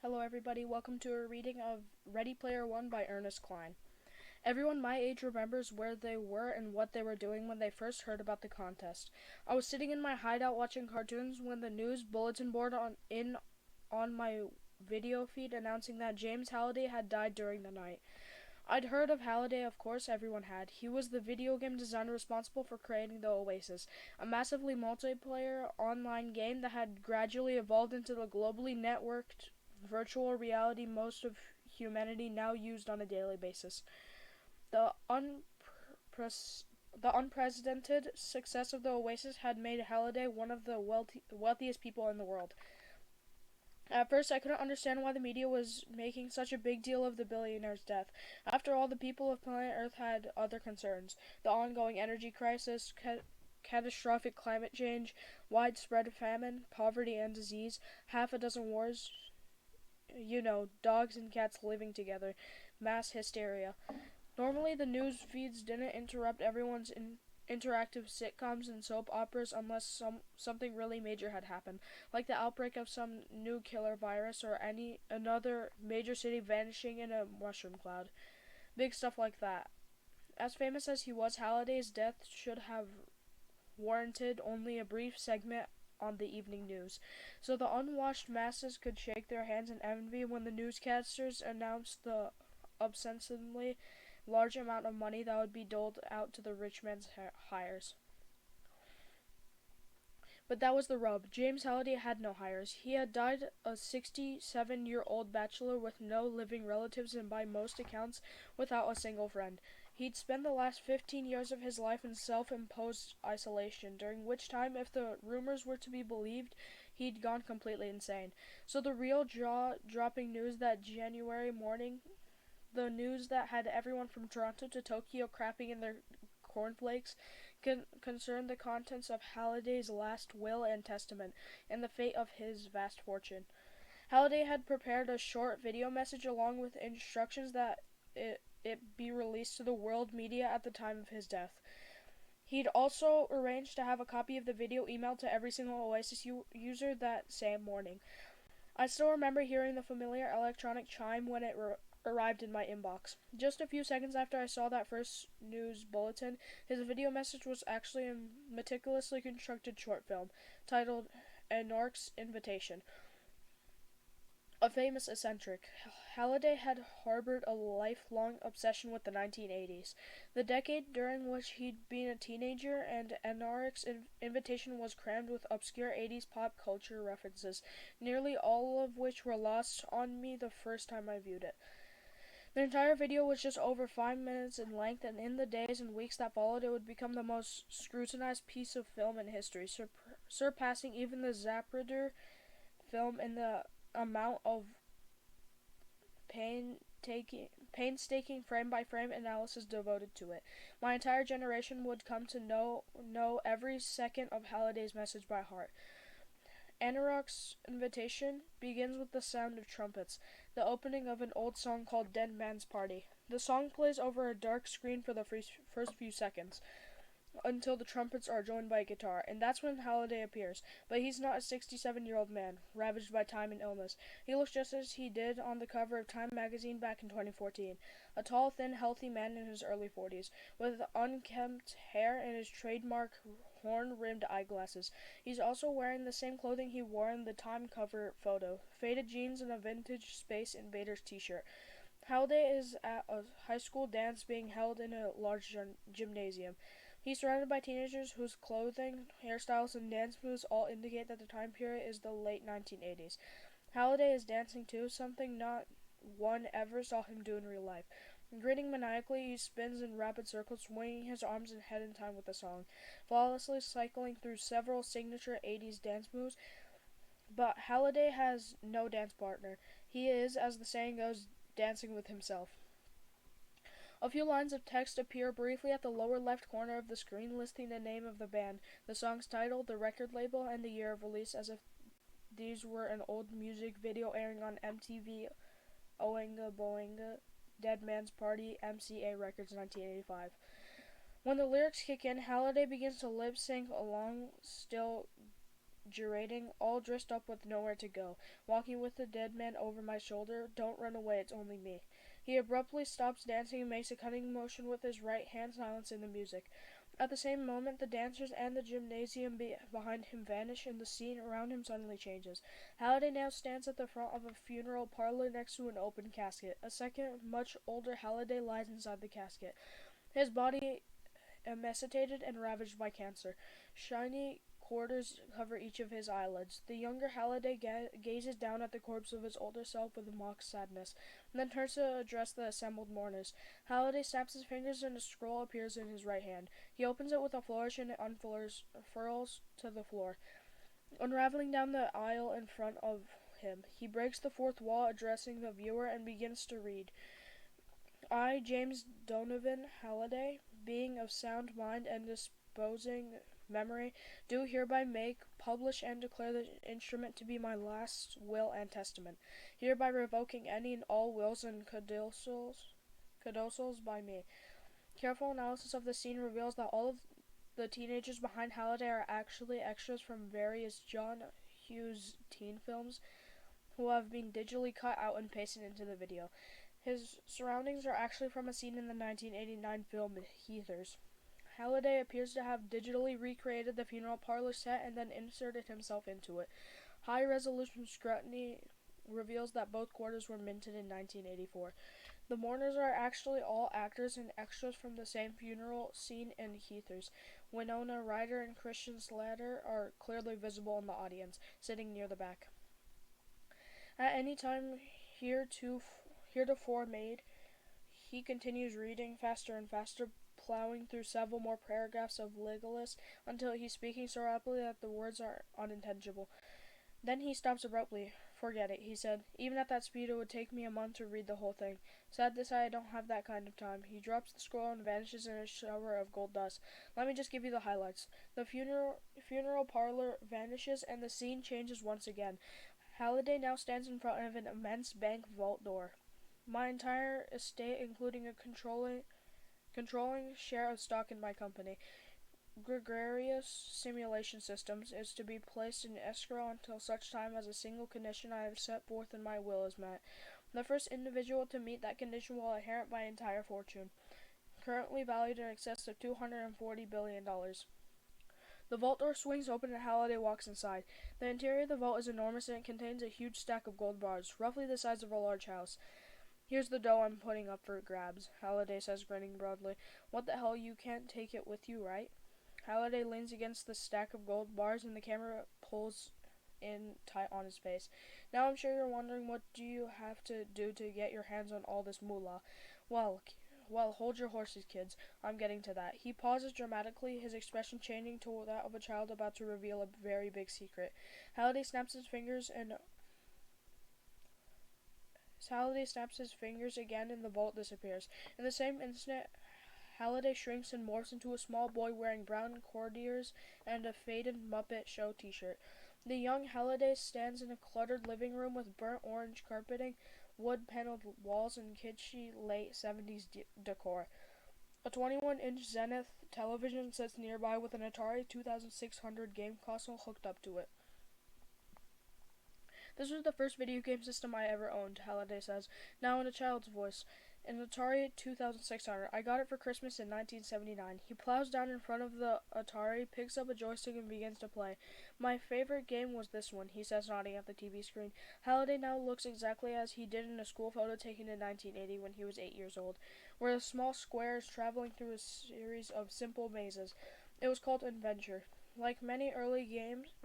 Hello everybody, welcome to a reading of Ready Player One by Ernest Cline. Everyone my age remembers where they were and what they were doing when they first heard about the contest. I was sitting in my hideout watching cartoons when the news bulletin board on my video feed announcing that James Halliday had died during the night. I'd heard of Halliday, of course, everyone had. He was the video game designer responsible for creating the Oasis, a massively multiplayer online game that had gradually evolved into the globally networked virtual reality most of humanity now used on a daily basis. The unprecedented success of the Oasis had made Halliday one of the wealthiest people in the world. At first, I couldn't understand why the media was making such a big deal of the billionaire's death. After all, the people of planet Earth had other concerns: the ongoing energy crisis, catastrophic climate change, widespread famine, poverty and disease, half a dozen wars, dogs and cats living together, mass hysteria. Normally, the news feeds didn't interrupt everyone's interactive sitcoms and soap operas unless something really major had happened, like the outbreak of some new killer virus or another major city vanishing in a mushroom cloud. Big stuff like that. As famous as he was, Halliday's death should have warranted only a brief segment on the evening news, so the unwashed masses could shake their hands in envy when the newscasters announced the obscenely large amount of money that would be doled out to the rich man's hires. But that was the rub. James Halliday had no hires. He had died a 67-year-old bachelor with no living relatives and by most accounts without a single friend. He'd spent the last 15 years of his life in self-imposed isolation, during which time, if the rumors were to be believed, he'd gone completely insane. So the real jaw-dropping news that January morning, the news that had everyone from Toronto to Tokyo crapping in their cornflakes, concerned the contents of Halliday's last will and testament, and the fate of his vast fortune. Halliday had prepared a short video message along with instructions that it be released to the world media at the time of his death. He'd also arranged to have a copy of the video emailed to every single Oasis user that same morning. I still remember hearing the familiar electronic chime when it arrived in my inbox. Just a few seconds after I saw that first news bulletin, his video message was actually a meticulously constructed short film titled Ernest's Invitation. A famous eccentric, Halliday had harbored a lifelong obsession with the 1980s, the decade during which he'd been a teenager, and Ernest's Invitation was crammed with obscure 80s pop culture references, nearly all of which were lost on me the first time I viewed it. The entire video was just over 5 minutes in length, and in the days and weeks that followed, it would become the most scrutinized piece of film in history, surpassing even the Zapruder film in the amount of painstaking frame-by-frame analysis devoted to it. My entire generation would come to know every second of Halliday's message by heart. Ernest's Invitation begins with the sound of trumpets, the opening of an old song called Dead Man's Party. The song plays over a dark screen for the first few seconds, until the trumpets are joined by a guitar, and that's when Halliday appears. But he's not a 67-year-old man, ravaged by time and illness. He looks just as he did on the cover of Time magazine back in 2014, a tall, thin, healthy man in his early 40s, with unkempt hair and his trademark horn-rimmed eyeglasses. He's also wearing the same clothing he wore in the Time cover photo, faded jeans and a vintage Space Invaders t-shirt. Halliday is at a high school dance being held in a large gymnasium. He's surrounded by teenagers whose clothing, hairstyles, and dance moves all indicate that the time period is the late 1980s. Halliday is dancing too, something not one ever saw him do in real life. Grinning maniacally, he spins in rapid circles, swinging his arms and head in time with the song, flawlessly cycling through several signature 80s dance moves. But Halliday has no dance partner. He is, as the saying goes, dancing with himself. A few lines of text appear briefly at the lower left corner of the screen, listing the name of the band, the song's title, the record label, and the year of release, as if these were an old music video airing on MTV Oinga Boinga, Dead Man's Party, MCA Records, 1985. When the lyrics kick in, Halliday begins to lip-sync along, still gyrating, all dressed up with nowhere to go, walking with the dead man over my shoulder. Don't run away, it's only me. He abruptly stops dancing and makes a cutting motion with his right hand, silencing the music. At the same moment, the dancers and the gymnasium behind him vanish, and the scene around him suddenly changes. Halliday now stands at the front of a funeral parlor next to an open casket. A second, much older Halliday lies inside the casket, his body emaciated and ravaged by cancer. Shiny quarters cover each of his eyelids. The younger Halliday gazes down at the corpse of his older self with mock sadness, and then turns to address the assembled mourners. Halliday snaps his fingers and a scroll appears in his right hand. He opens it with a flourish and it unfurls to the floor, unraveling down the aisle in front of him. He breaks the fourth wall, addressing the viewer, and begins to read. I, James Donovan Halliday, being of sound mind and disposing memory, do hereby make, publish, and declare the instrument to be my last will and testament, hereby revoking any and all wills and codicils by me. Careful analysis of the scene reveals that all of the teenagers behind Halliday are actually extras from various John Hughes teen films who have been digitally cut out and pasted into the video. His surroundings are actually from a scene in the 1989 film Heathers. Halliday appears to have digitally recreated the funeral parlor set and then inserted himself into it. High-resolution scrutiny reveals that both quarters were minted in 1984. The mourners are actually all actors and extras from the same funeral scene in Heathers. Winona Ryder and Christian Slater are clearly visible in the audience, sitting near the back. At any time heretofore made, he continues reading faster and faster, plowing through several more paragraphs of legalist until he's speaking so rapidly that the words are unintelligible. Then he stops abruptly. Forget it, he said. Even at that speed, it would take me a month to read the whole thing. Sad to say, I don't have that kind of time. He drops the scroll and vanishes in a shower of gold dust. Let me just give you the highlights. The funeral parlor vanishes, and the scene changes once again. Halliday now stands in front of an immense bank vault door. My entire estate, including a controlling share of stock in my company, Gregarious Simulation Systems, is to be placed in escrow until such time as a single condition I have set forth in my will is met. The first individual to meet that condition will inherit my entire fortune, currently valued in excess of $240 billion. The vault door swings open and Halliday walks inside. The interior of the vault is enormous and it contains a huge stack of gold bars, roughly the size of a large house. Here's the dough I'm putting up for grabs, Halliday says, grinning broadly. What the hell, you can't take it with you, right? Halliday leans against the stack of gold bars and the camera pulls in tight on his face. Now I'm sure you're wondering, what do you have to do to get your hands on all this moolah? Well, hold your horses, kids. I'm getting to that. He pauses dramatically, his expression changing to that of a child about to reveal a very big secret. Halliday snaps his fingers again and the vault disappears. In the same instant, Halliday shrinks and morphs into a small boy wearing brown courtiers and a faded Muppet Show t-shirt. The young Halliday stands in a cluttered living room with burnt orange carpeting, wood-paneled walls, and kitschy late 70s decor. A 21-inch Zenith television sits nearby with an Atari 2600 game console hooked up to it. This was the first video game system I ever owned, Halliday says, now in a child's voice. An Atari 2600. I got it for Christmas in 1979. He plows down in front of the Atari, picks up a joystick, and begins to play. My favorite game was this one, he says, nodding at the TV screen. Halliday now looks exactly as he did in a school photo taken in 1980 when he was 8 years old, where a small square is traveling through a series of simple mazes. It was called Adventure. Like many early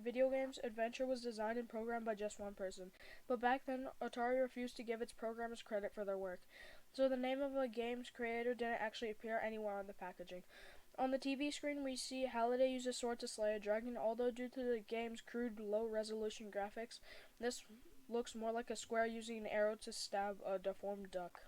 video games, Adventure was designed and programmed by just one person. But back then, Atari refused to give its programmers credit for their work. So the name of the game's creator didn't actually appear anywhere on the packaging. On the TV screen, we see Halliday use a sword to slay a dragon, although due to the game's crude, low-resolution graphics, this looks more like a square using an arrow to stab a deformed duck.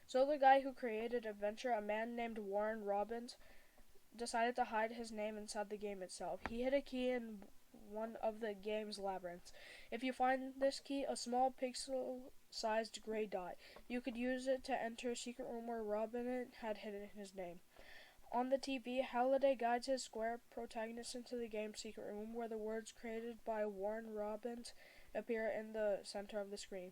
So the guy who created Adventure, a man named Warren Robbins, decided to hide his name inside the game itself. He hid a key in one of the game's labyrinths. If you find this key, a small pixel-sized gray dot, you could use it to enter a secret room where Robin had hidden his name. On the TV, Halliday guides his square protagonist into the game's secret room, where the words created by Warren Robbins appear in the center of the screen.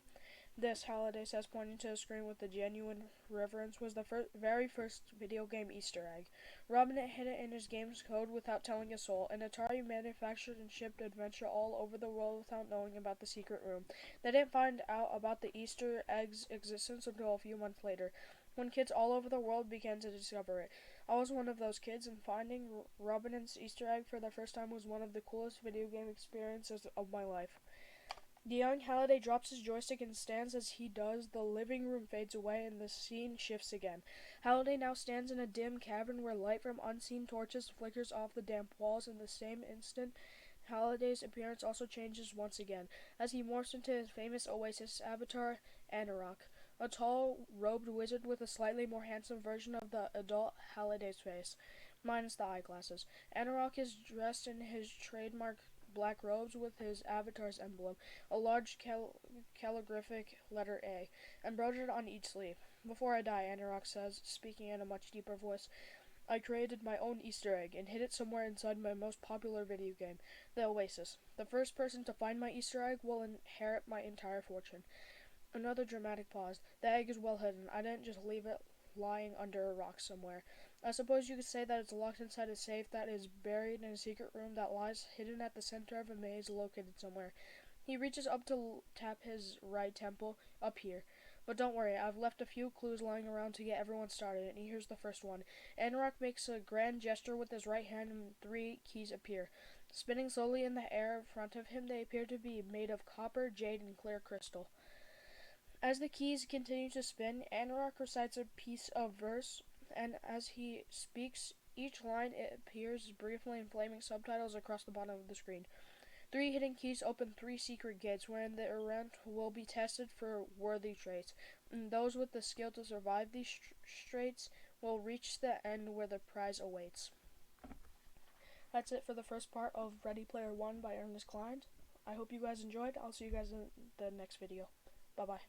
This, Halliday says, pointing to the screen with a genuine reverence, was the very first video game Easter egg. Robin hid it in his game's code without telling a soul, and Atari manufactured and shipped Adventure all over the world without knowing about the secret room. They didn't find out about the Easter egg's existence until a few months later, when kids all over the world began to discover it. I was one of those kids, and finding Robin's Easter egg for the first time was one of the coolest video game experiences of my life. The young Halliday drops his joystick and stands. As he does, the living room fades away and the scene shifts again. Halliday now stands in a dim cavern where light from unseen torches flickers off the damp walls. In the same instant, Halliday's appearance also changes once again, as he morphs into his famous Oasis avatar, Anorak, a tall, robed wizard with a slightly more handsome version of the adult Halliday's face, minus the eyeglasses. Anorak is dressed in his trademark black robes with his avatar's emblem, a large calligraphic letter A, embroidered on each sleeve. "Before I die," Anorak says, speaking in a much deeper voice, "I created my own Easter egg and hid it somewhere inside my most popular video game, the Oasis. The first person to find my Easter egg will inherit my entire fortune." Another dramatic pause. "The egg is well hidden. I didn't just leave it lying under a rock somewhere. I suppose you could say that it's locked inside a safe that is buried in a secret room that lies hidden at the center of a maze located somewhere." He reaches up to tap his right temple, "Up here. But don't worry, I've left a few clues lying around to get everyone started," and here's the first one. Anorak makes a grand gesture with his right hand and 3 keys appear. Spinning slowly in the air in front of him, they appear to be made of copper, jade, and clear crystal. As the keys continue to spin, Anorak recites a piece of verse, and as he speaks each line, it appears briefly in flaming subtitles across the bottom of the screen. 3 hidden keys open 3 secret gates, wherein the errant will be tested for worthy traits, and those with the skill to survive these traits will reach the end where the prize awaits. That's it for the first part of Ready Player One by Ernest Cline. I hope you guys enjoyed. I'll see you guys in the next video. Bye-bye.